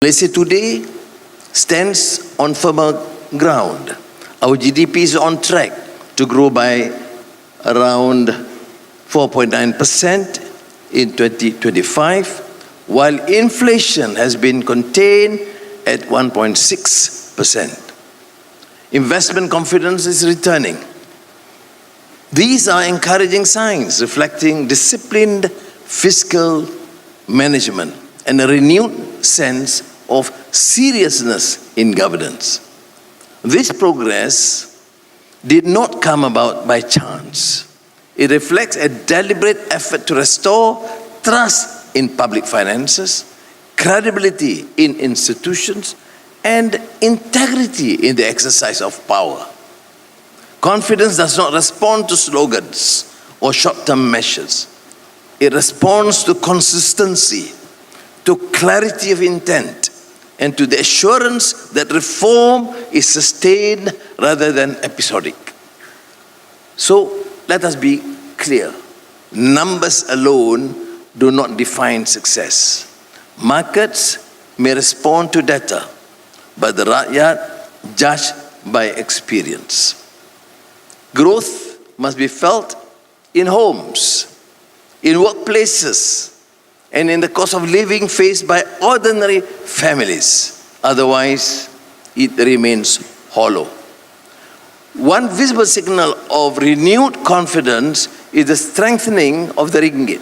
Malaysia today stands on firmer ground. Our GDP is on track to grow by around 4.9% in 2025, while inflation has been contained at 1.6%. Investment confidence is returning. These are encouraging signs reflecting disciplined fiscal management and a renewed sense of seriousness in governance. This progress did not come about by chance. It reflects a deliberate effort to restore trust in public finances, credibility in institutions, and integrity in the exercise of power. Confidence does not respond to slogans or short-term measures. It responds to consistency, to clarity of intent, and to the assurance that reform is sustained rather than episodic. So let us be clear. Numbers alone do not define success. Markets may respond to data, but the rakyat judge by experience. Growth must be felt in homes, in workplaces, and in the cost of living faced by ordinary families. Otherwise, it remains hollow. One visible signal of renewed confidence is the strengthening of the ringgit.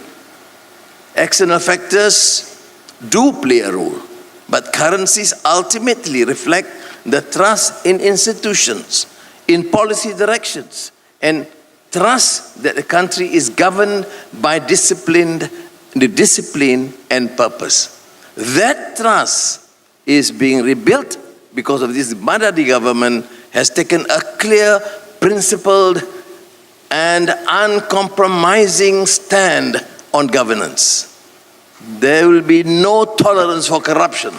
External factors do play a role, but currencies ultimately reflect the trust in institutions, in policy directions, and trust that the country is governed by discipline and purpose. That trust is being rebuilt because of this Madadi government has taken a clear, principled, and uncompromising stand on governance. There will be no tolerance for corruption.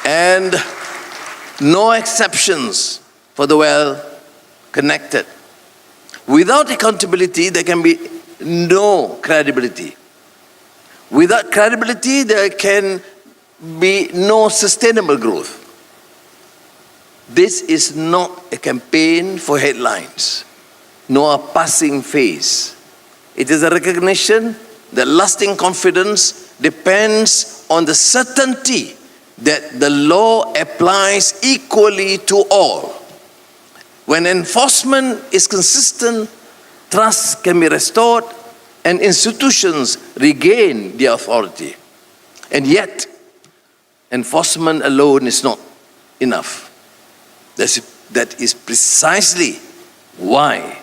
And no exceptions for the well-connected. Without accountability, there can be no credibility. Without credibility, there can be no sustainable growth. This is not a campaign for headlines, nor a passing phase. It is a recognition that lasting confidence depends on the certainty that the law applies equally to all. When enforcement is consistent, trust can be restored and institutions regain their authority. And yet, enforcement alone is not enough. That is precisely why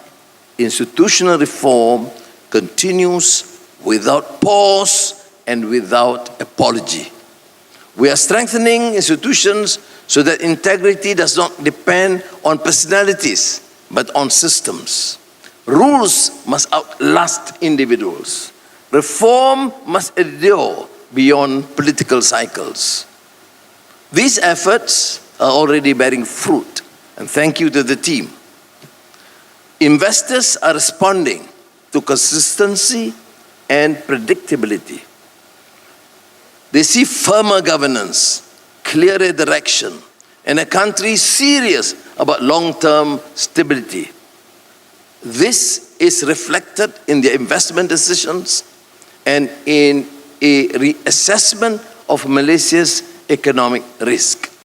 institutional reform continues without pause and without apology. We are strengthening institutions so that integrity does not depend on personalities, but on systems. Rules must outlast individuals. Reform must endure beyond political cycles. These efforts are already bearing fruit, and thank you to the team. Investors are responding to consistency and predictability. They see firmer governance, clearer direction, and a country serious about long-term stability. This is reflected in their investment decisions and in a reassessment of Malaysia's economic risk.